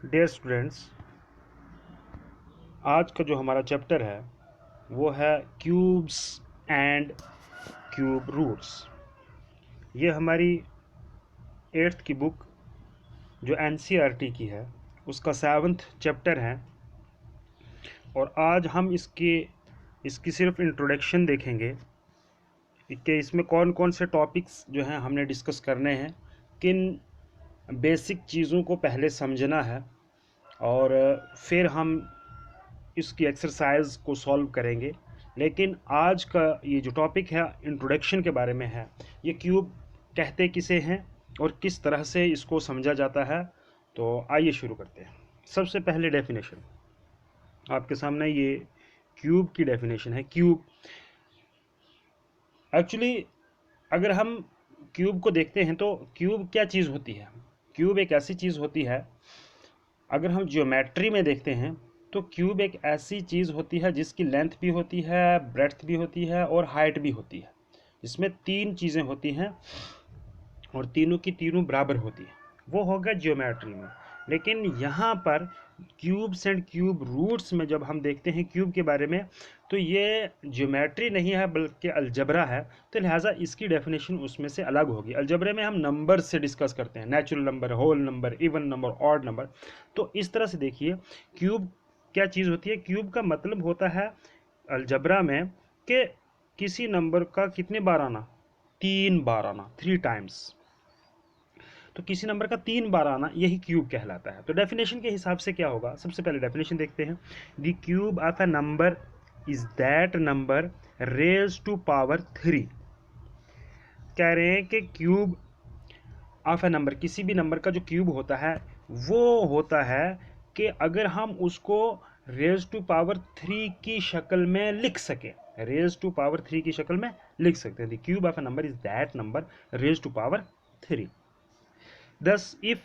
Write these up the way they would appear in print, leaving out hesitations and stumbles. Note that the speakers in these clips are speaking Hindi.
डियर स्टूडेंट्स, आज का जो हमारा चैप्टर है वो है क्यूब्स एंड क्यूब रूट्स। ये हमारी 8th की बुक जो एनसीईआरटी की है उसका 7th चैप्टर है। और आज हम इसकी सिर्फ इंट्रोडक्शन देखेंगे कि इसमें कौन कौन से टॉपिक्स जो हैं हमने डिस्कस करने हैं, किन बेसिक चीज़ों को पहले समझना है और फिर हम इसकी एक्सरसाइज को सॉल्व करेंगे। लेकिन आज का ये जो टॉपिक है इंट्रोडक्शन के बारे में है। ये क्यूब कहते किसे हैं और किस तरह से इसको समझा जाता है। तो आइए शुरू करते हैं। सबसे पहले डेफिनेशन आपके सामने, ये क्यूब की डेफिनेशन है। क्यूब एक्चुअली अगर हम क्यूब को देखते हैं तो क्यूब क्या चीज़ होती है। क्यूब एक ऐसी चीज़ होती है, अगर हम ज्योमेट्री में देखते हैं तो क्यूब एक ऐसी चीज़ होती है जिसकी लेंथ भी होती है, ब्रेड्थ भी होती है और हाइट भी होती है। इसमें तीन चीज़ें होती हैं और तीनों की तीनों बराबर होती है। वो होगा ज्योमेट्री में। लेकिन यहाँ पर क्यूब्स एंड क्यूब रूट्स में जब हम देखते हैं क्यूब के बारे में, तो ये ज्योमेट्री नहीं है बल्कि अलजबरा है। तो लिहाजा इसकी डेफिनेशन उसमें से अलग होगी। अलजबरे में हम नंबर से डिस्कस करते हैं, natural number, whole number, even number, odd number. तो इस तरह से देखिए क्यूब क्या चीज़ होती है। क्यूब का मतलब होता है अलजबरा में कि किसी नंबर का कितने बार आना, 3 बार आना, 3 टाइम्स। तो किसी नंबर का 3 बार आना यही क्यूब कहलाता है। तो डेफिनेशन के हिसाब से क्या होगा, सबसे पहले डेफिनेशन देखते हैं। The cube of a number is that number raise to power 3। कह रहे हैं कि क्यूब ऑफ ए नंबर, किसी भी नंबर का जो क्यूब होता है वो होता है कि अगर हम उसको रेज टू पावर 3 की शक्ल में लिख सके, रेज टू पावर 3 की शक्ल में लिख सकते हैं। The cube of a number is that number raise to power 3। Thus if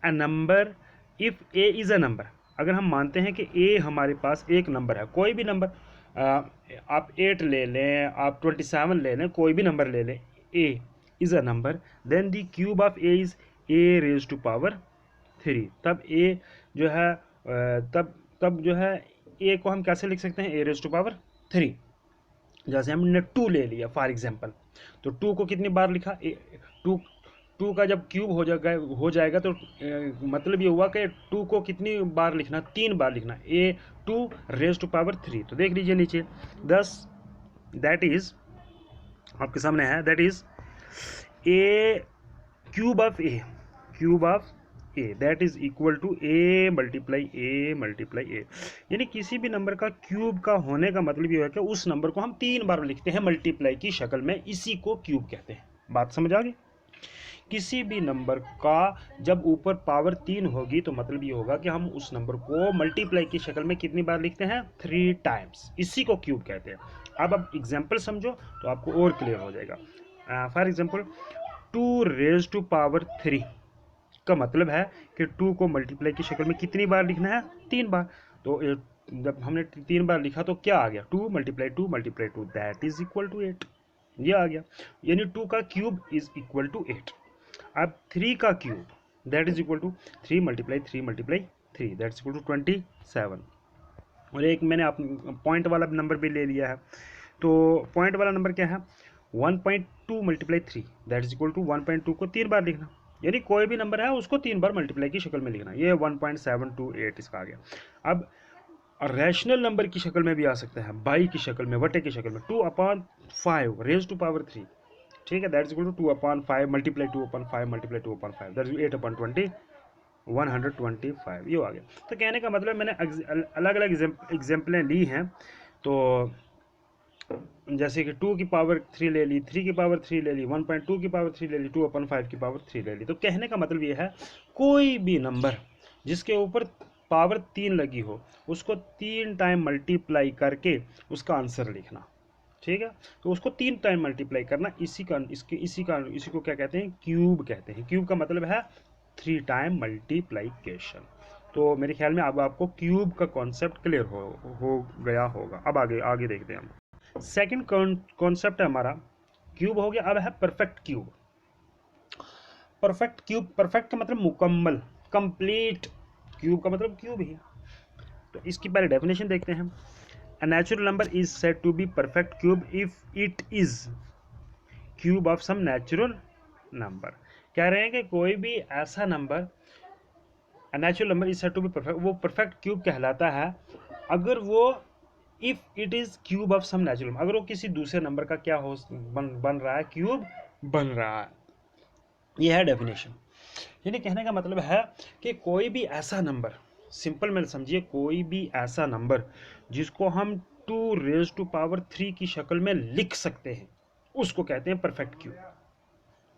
a number, if a is a number, अगर हम मानते हैं कि ए हमारे पास एक नंबर है, कोई भी नंबर, आप 8 ले लें, आप 27 ले लें, कोई भी नंबर ले लें, A is a number, then the cube of A is A raise to power 3। तब ए जो है तब तब जो है ए को हम कैसे लिख सकते हैं, ए रेज टू पावर 3। जैसे हमने 2 ले लिया फॉर एग्जांपल, तो 2 को कितनी बार लिखा, टू टू का जब क्यूब हो जाएगा तो मतलब ये हुआ कि 2 को कितनी बार लिखना, 3 बार लिखना, ए 2 रेज टू पावर 3। तो देख लीजिए नीचे 10, दैट इज आपके सामने है, that is A cube of A, cube of A that is equal to A multiply A. यानी किसी भी नंबर का क्यूब का होने का मतलब ये है कि उस नंबर को हम 3 बार लिखते हैं मल्टीप्लाई की शक्ल में, इसी को क्यूब कहते हैं। बात समझ आ गई। किसी भी नंबर का जब ऊपर पावर 3 होगी तो मतलब ये होगा कि हम उस नंबर को मल्टीप्लाई की शक्ल में कितनी बार लिखते हैं, 3 टाइम्स, इसी को क्यूब कहते हैं। अब एग्जाम्पल समझो तो आपको और क्लियर हो जाएगा। For example 2 raise to power 3 का मतलब है कि 2 को मल्टीप्लाई की शक्ल में कितनी बार लिखना है, 3 बार। तो जब हमने 3 बार लिखा तो क्या आ गया, 2 × 2 दैट इज इक्वल टू 8। ये आ गया, यानी 2 का क्यूब इज इक्वल टू 8। अब 3 का cube that is equal to 3 × 3 × 3 that is equal to 27। और एक मैंने आप पॉइंट वाला नंबर भी ले लिया है। तो पॉइंट वाला नंबर क्या है, 1.2 × 3 दैट इज इक्वल टू 1.2 को 3 बार लिखना, यानी कोई भी नंबर है उसको 3 बार मल्टीप्लाई की शक्ल में लिखना। ये 1.728 इसका आ गया। अब रैशनल नंबर की शक्ल में भी आ सकता है, बाई की शक्ल में, वटे की शक्ल में, 2/5 रेज टू पावर 3। ठीक है, that is equal to 2/5 multiply 2/5 multiply 2/5 that is 8/20, 125। ये आ गया। तो कहने का मतलब मैंने अलग अलग एग्जाम्पलें ली हैं। तो जैसे कि 2 की पावर 3 ले ली, 3 की पावर 3 ले ली, 1.2 की पावर 3 ले ली, 2/5 की पावर 3 ले ली। तो कहने का मतलब ये है कोई भी नंबर जिसके ऊपर पावर 3 लगी हो उसको 3 टाइम मल्टीप्लाई करके उसका आंसर लिखना। ठीक है, तो उसको 3 टाइम मल्टीप्लाई करना, इसी को क्या कहते हैं, क्यूब कहते हैं। क्यूब का मतलब है 3 टाइम मल्टीप्लाइकेशन। तो मेरे ख्याल में अब आपको क्यूब का कॉन्सेप्ट क्लियर हो गया होगा। अब आगे आगे देखते हैं हम। सेकंड कॉन्सेप्ट है हमारा, क्यूब हो गया। अब है perfect cube. Perfect cube, perfect का मतलब मुकम्मल, कंप्लीट, क्यूब का मतलब क्यूब ही। तो इसकी पहले डेफिनेशन देखते हैं। A natural number is said to be perfect cube if it is cube of some natural number. कह रहे हैं कि कोई भी ऐसा number, natural number is said to be perfect, वो परफेक्ट क्यूब कहलाता है अगर वो if it is cube of some natural, अगर वो किसी दूसरे नंबर का क्या हो बन रहा है, क्यूब बन रहा है। यह है डेफिनेशन। यानी कहने का मतलब है कि कोई भी ऐसा नंबर, सिंपल में समझिए, कोई भी ऐसा नंबर जिसको हम 2⁻³ की शक्ल में लिख सकते हैं उसको कहते हैं परफेक्ट क्यूब।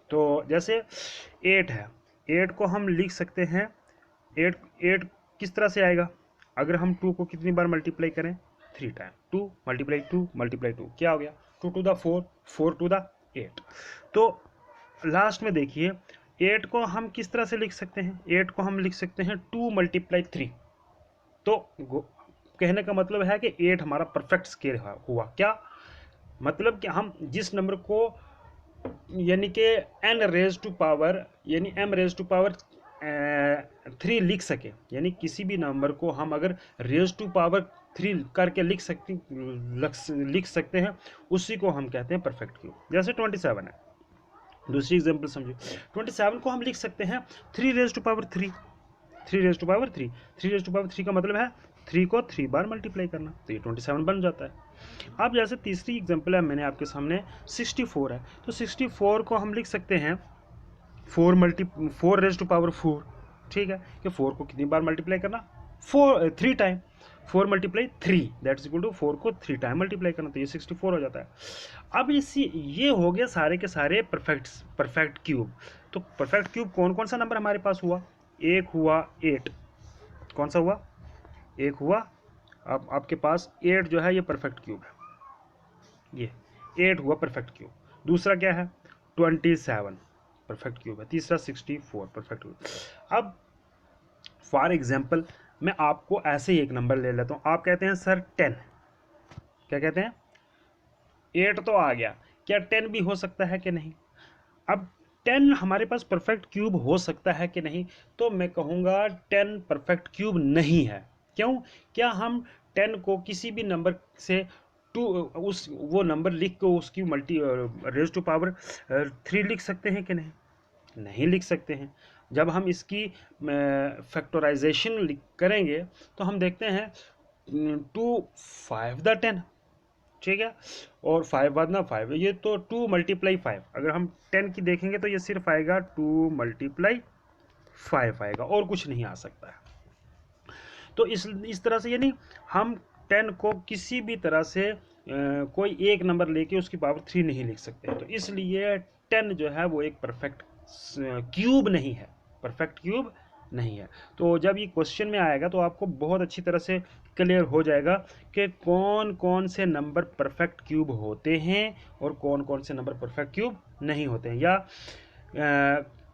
तो जैसे 8 है, 8 को हम लिख सकते हैं, 8 किस तरह से आएगा, अगर हम 2 को कितनी बार मल्टीप्लाई करें, 3 टाइम, 2 × 2 × 2 क्या हो गया, 2 to the 4, 4 to the 8। तो लास्ट में देखिए 8 को हम किस तरह से लिख सकते हैं, 8 को हम लिख सकते हैं 2 × 3। तो कहने का मतलब है कि 8 हमारा परफेक्ट स्केल हुआ। क्या मतलब कि हम जिस नंबर को यानी कि n⁻⁴ यानी m⁻³ लिख सके, यानी किसी भी नंबर को हम अगर ⁻³ करके लिख सकते हैं, उसी को हम कहते हैं परफेक्ट क्यूब। जैसे 27 है, दूसरी एग्जांपल समझो, 27 को हम लिख सकते हैं 3⁻3। 3⁻3 का मतलब है 3 को 3 बार मल्टीप्लाई करना, तो ये 27 बन जाता है। अब जैसे तीसरी एग्जांपल है मैंने आपके सामने 64 है, तो 64 को हम लिख सकते हैं 4⁻4, ठीक है, कि 4 को कितनी बार मल्टीप्लाई करना, 3 टाइम, 4 × 3 दैट्स इक्वल टू 4 को 3 टाइम मल्टीप्लाई करना, तो ये 64 हो जाता है। अब ये हो गया सारे के सारे परफेक्ट क्यूब। तो परफेक्ट क्यूब कौन कौन सा नंबर हमारे पास हुआ, एक हुआ 8, कौन सा हुआ, एक हुआ, अब आपके पास 8 जो है ये परफेक्ट क्यूब है, ये 8 हुआ परफेक्ट क्यूब। दूसरा क्या है 27 परफेक्ट क्यूब है। तीसरा 64 परफेक्ट क्यूब। अब फॉर एग्जांपल मैं आपको ऐसे ही एक नंबर ले लेता हूँ, आप कहते हैं सर 10, क्या कहते हैं, 8 तो आ गया, क्या 10 भी हो सकता है कि नहीं। अब 10 हमारे पास परफेक्ट क्यूब हो सकता है कि नहीं, तो मैं कहूँगा 10 परफेक्ट क्यूब नहीं है। क्यों, क्या हम 10 को किसी भी नंबर से वो नंबर लिख के उसकी ⁻³ लिख सकते हैं कि नहीं, नहीं लिख सकते हैं। जब हम इसकी फैक्टराइजेशन करेंगे तो हम देखते हैं 2 5 द 10, ठीक है, और 5 बाद ना 5, ये तो 2 × 5, अगर हम 10 की देखेंगे तो ये सिर्फ आएगा 2 × 5 आएगा, और कुछ नहीं आ सकता है। तो इस तरह से यानी हम 10 को किसी भी तरह से कोई एक नंबर लेके उसकी पावर 3 नहीं लिख सकते, तो इसलिए 10 जो है वो एक परफेक्ट क्यूब नहीं है, परफेक्ट क्यूब नहीं है। तो जब ये क्वेश्चन में आएगा तो आपको बहुत अच्छी तरह से क्लियर हो जाएगा कि कौन कौन से नंबर परफेक्ट क्यूब होते हैं और कौन कौन से नंबर परफेक्ट क्यूब नहीं होते हैं, या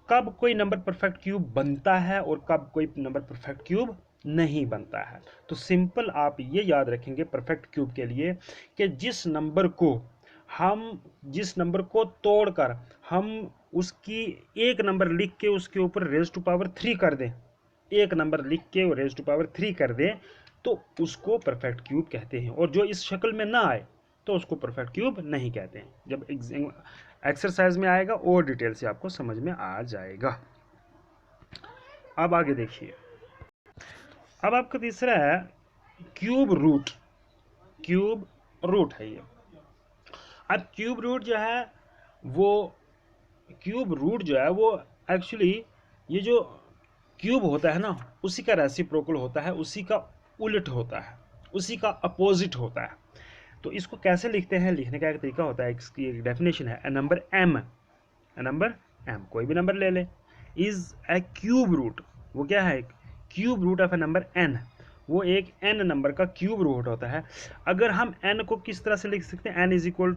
कब कोई नंबर परफेक्ट क्यूब बनता है और कब कोई नंबर परफेक्ट क्यूब नहीं बनता है। तो सिंपल आप ये याद रखेंगे परफेक्ट क्यूब के लिए कि जिस नंबर को तोड़कर हम उसकी एक नंबर लिख के उसके ऊपर ⁻³ कर दें, एक नंबर लिख के ⁻³ कर दें, तो उसको परफेक्ट क्यूब कहते हैं, और जो इस शक्ल में ना आए तो उसको परफेक्ट क्यूब नहीं कहते हैं। जब एक्सरसाइज में आएगा और डिटेल से आपको समझ में आ जाएगा। अब आगे देखिए, अब आपका तीसरा है क्यूब रूट। क्यूब रूट है ये। अब क्यूब रूट जो है वो एक्चुअली ये जो क्यूब होता है ना, उसी का रेसिप्रोकल होता है, उसी का उलट होता है, उसी का अपोजिट होता है। तो इसको कैसे लिखते हैं, लिखने का एक तरीका होता है, इसकी एक डेफिनेशन है, नंबर m, कोई भी नंबर ले ले, इज ए क्यूब रूट। वो क्या है, cube root of a number n, वो एक n नंबर का क्यूब रूट होता है। अगर हम n को किस तरह से लिख सकते हैं, n is equal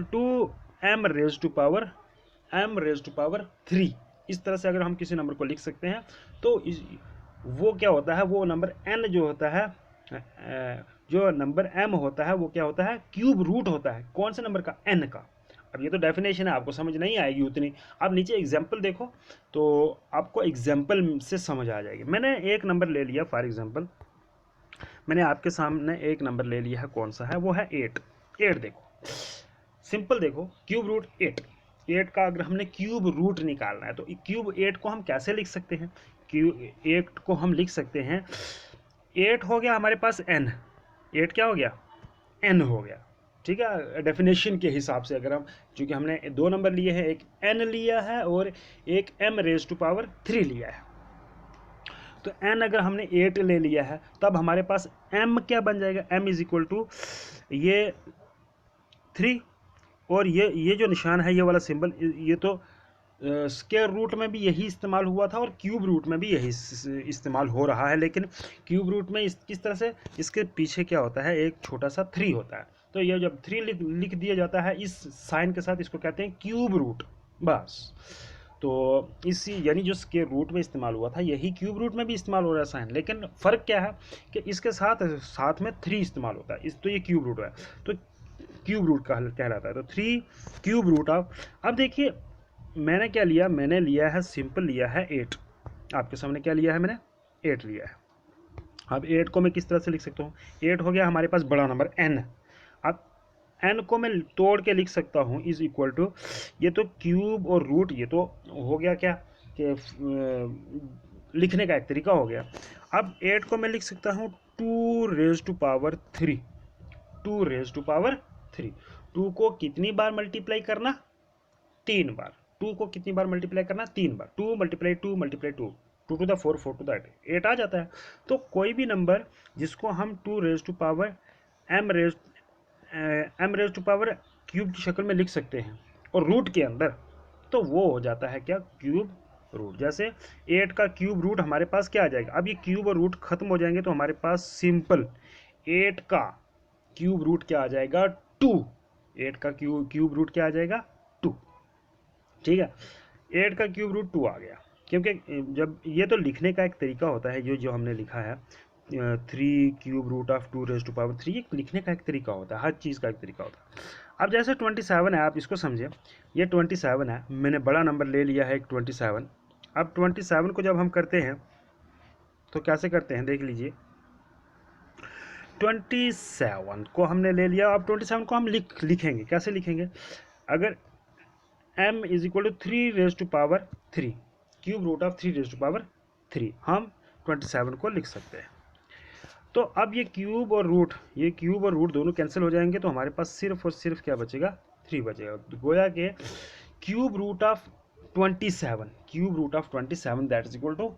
to m⁻3, इस तरह से अगर हम किसी नंबर को लिख सकते हैं तो वो क्या होता है, वो नंबर n जो होता है, जो नंबर m होता है वो क्या होता है, क्यूब रूट होता है, कौन से नंबर का, n का। अब ये तो डेफिनेशन है, आपको समझ नहीं आएगी उतनी। आप नीचे एग्जाम्पल देखो तो आपको एग्जाम्पल से समझ आ जाएगी। मैंने एक नंबर ले लिया, फॉर एग्जाम्पल मैंने आपके सामने एक नंबर ले लिया है, कौन सा है, वो है 8। 8 देखो, सिंपल देखो, क्यूब रूट 8। 8 का अगर हमने क्यूब रूट निकालना है तो क्यूब 8 को हम कैसे लिख सकते हैं? क्यूब 8 को हम लिख सकते हैं, 8 हो गया हमारे पास n, 8 क्या हो गया, n हो गया, ठीक है। डेफिनेशन के हिसाब से अगर हम, चूंकि हमने दो नंबर लिए हैं, एक n लिया है और एक m रेज टू पावर 3 लिया है, तो n अगर हमने 8 ले लिया है तब हमारे पास m क्या बन जाएगा, m इज इक्वल टू ये 3, और ये जो निशान है, ये वाला सिंबल, ये तो स्क्वायर रूट में भी यही इस्तेमाल हुआ था और क्यूब रूट में भी यही इस्तेमाल हो रहा है। लेकिन क्यूब रूट में किस तरह से, इसके पीछे क्या होता है, एक छोटा सा 3 होता है, तो ये जब 3 लिख दिया जाता है इस साइन के साथ, इसको कहते हैं क्यूब रूट, बस। तो इसी यानी जो स्क्वायर रूट में इस्तेमाल हुआ था यही क्यूब रूट में भी इस्तेमाल हो रहा है साइन, लेकिन फ़र्क क्या है कि इसके साथ साथ में 3 इस्तेमाल होता है, इस तो ये क्यूब रूट है, तो क्यूब रूट का कहलाता है, तो 3 क्यूब रूट ऑफ। अब देखिए मैंने क्या लिया, मैंने लिया है सिंपल, लिया है 8। आपके सामने क्या लिया है मैंने, 8 लिया है। अब 8 को मैं किस तरह से लिख सकता हूँ, 8 हो गया हमारे पास बड़ा नंबर n। अब n को मैं तोड़ के लिख सकता हूँ, इज इक्वल टू, ये तो क्यूब और रूट, ये तो हो गया क्या कि लिखने का एक तरीका हो गया। अब 8 को मैं लिख सकता हूँ 2 raise to power 3, 2 raise to power 3। 2 को कितनी बार मल्टीप्लाई करना, 3 बार। 2 को कितनी बार मल्टीप्लाई करना, 3 बार। 2 multiply 2 multiply 2, 2 to the 4, 4 to the 8 आ जाता है। तो कोई भी नंबर जिसको हम 2 raise to power m raise to power cube की शक्ल में लिख सकते हैं और रूट के अंदर, तो वो हो जाता है क्या, क्यूब रूट। जैसे 8 का क्यूब रूट हमारे पास क्या आ जाएगा, अब ये क्यूब और रूट खत्म हो जाएंगे तो हमारे पास सिंपल 8 का क्यूब रूट क्या आ जाएगा, 2। 8 का क्यूब रूट क्या आ जाएगा, 2, ठीक है। 8 का क्यूब रूट 2 आ गया, क्योंकि जब ये तो लिखने का एक तरीका होता है, जो हमने लिखा है 3 cube root of 2 raise to power 3, ये लिखने का एक तरीका होता है, हर चीज़ का एक तरीका होता है। अब जैसे 27 है, आप इसको समझिए, ये 27 है, मैंने बड़ा नंबर ले लिया है एक 27। अब 27 को जब हम करते हैं तो कैसे करते हैं, देख लीजिए, 27 को हमने ले लिया। अब 27 को हम लिखेंगे, कैसे लिखेंगे, अगर m is equal to 3 raise to power 3, cube root of 3 raise to power 3, हम 27 को लिख सकते हैं। तो अब ये क्यूब और रूट दोनों कैंसिल हो जाएंगे, तो हमारे पास सिर्फ और सिर्फ क्या बचेगा, 3 बचेगा। तो गोया के cube root of 27 that is equal to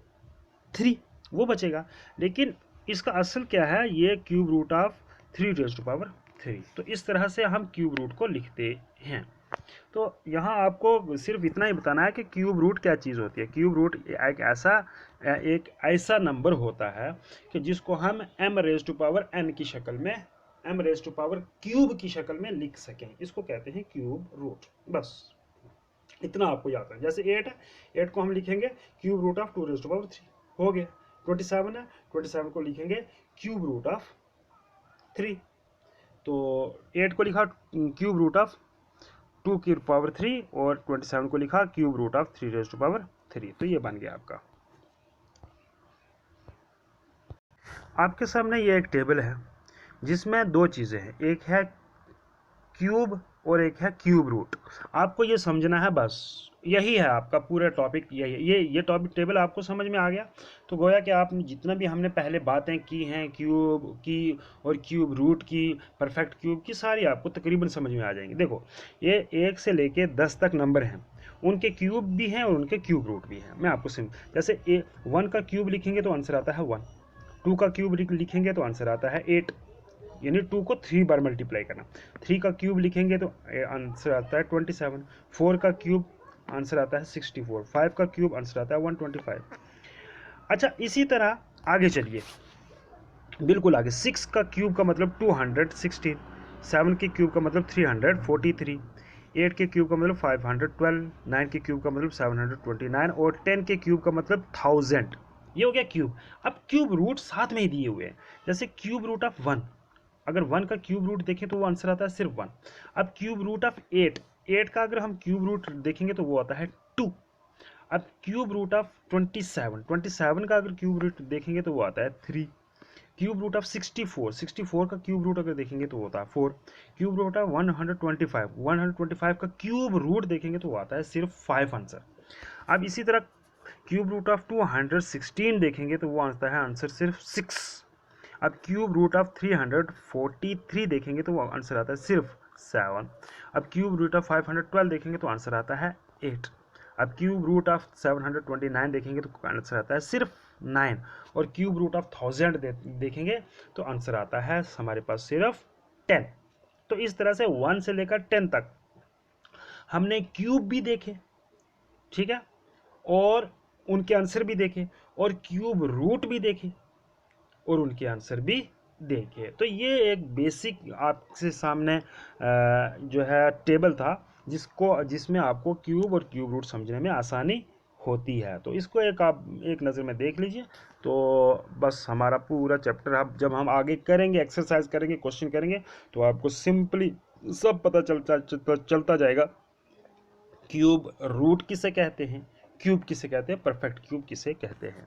3, वो बचेगा। लेकिन इसका असल क्या है, ये cube root of 3 raise to power 3। तो इस तरह से हम क्यूब रूट को लिखते हैं। तो यहाँ आपको सिर्फ इतना ही बताना है कि क्यूब रूट क्या चीज़ होती है। क्यूब रूट एक ऐसा नंबर होता है कि जिसको हम m raise to power n की शक्ल में, m raise to power cube की शक्ल में लिख सकें, इसको कहते हैं क्यूब रूट। बस इतना आपको याद है। जैसे 8 है, 8 को हम लिखेंगे cube root of 2 raise to power 3, हो गया। 27 है, 27 को लिखेंगे क्यूब रूट ऑफ 3। तो 8 को लिखा क्यूब रूट ऑफ 2 की पावर 3 और 27 को लिखा cube root of 3 raise to power 3। तो ये बन गया आपका। आपके सामने ये एक टेबल है जिसमें दो चीज़ें हैं, एक है क्यूब और एक है क्यूब रूट। आपको ये समझना है, बस यही है आपका पूरा टॉपिक, यही है। ये टॉपिक टेबल आपको समझ में आ गया तो गोया कि आप जितना भी हमने पहले बातें की हैं क्यूब की और क्यूब रूट की, परफेक्ट क्यूब की, सारी आपको तकरीबन समझ में आ जाएंगी। देखो ये 1 से लेके 10 तक नंबर हैं, उनके क्यूब भी हैं और उनके क्यूब रूट भी हैं। मैं आपको जैसे 1 का क्यूब लिखेंगे तो आंसर आता है 1, 2 का क्यूब लिखेंगे तो आंसर आता है 8, यानी 2 को 3 बार मल्टीप्लाई करना। 3 का क्यूब लिखेंगे तो आंसर आता है 27, 4 का क्यूब आंसर आता है 64, 5 का क्यूब आंसर आता है 125। अच्छा इसी तरह आगे चलिए, बिल्कुल आगे। 6 का क्यूब का मतलब 216, 7 के क्यूब का मतलब 343, 8 के क्यूब का मतलब 512, 9 के क्यूब का मतलब 729 और 10 के क्यूब का मतलब 1000। ये हो गया क्यूब। अब क्यूब रूट साथ में ही दिए हुए हैं, जैसे क्यूब रूट ऑफ 1, अगर 1 का क्यूब रूट देखें तो वो आंसर आता है सिर्फ 1। अब क्यूब रूट ऑफ 8, 8 का अगर हम क्यूब रूट देखेंगे तो वो आता है 2। अब क्यूब रूट ऑफ 27 का अगर क्यूब रूट देखेंगे तो वो आता है 3। क्यूब रूट ऑफ 64 का क्यूब रूट अगर देखेंगे तो वो होता है 4। क्यूब रूट ऑफ 125 का क्यूब रूट देखेंगे तो वो आता है सिर्फ 5 आंसर। अब इसी तरह क्यूब रूट ऑफ 216 देखेंगे तो वो आता है आंसर सिर्फ 6। अब क्यूब रूट ऑफ 343 देखेंगे तो वो आंसर आता है सिर्फ 7। अब क्यूब रूट ऑफ 512 देखेंगे तो आंसर आता है 8। अब क्यूब रूट ऑफ 729 देखेंगे तो आंसर आता है सिर्फ 9। और क्यूब रूट ऑफ 1000 देखेंगे तो आंसर आता है हमारे पास सिर्फ 10। तो इस तरह से 1 से लेकर 10 तक हमने क्यूब भी देखे, ठीक है, और उनके आंसर भी देखे, और क्यूब रूट भी देखे और उनके आंसर भी देखे। तो ये एक बेसिक आपके सामने जो है टेबल था जिसमें आपको क्यूब और क्यूब रूट समझने में आसानी होती है। तो इसको आप एक नज़र में देख लीजिए। तो बस हमारा पूरा चैप्टर अब जब हम आगे करेंगे, एक्सरसाइज करेंगे, क्वेश्चन करेंगे, तो आपको सिंपली सब पता चलता जाएगा। क्यूब रूट किसे कहते हैं, क्यूब किसे कहते हैं, परफेक्ट क्यूब किसे कहते हैं।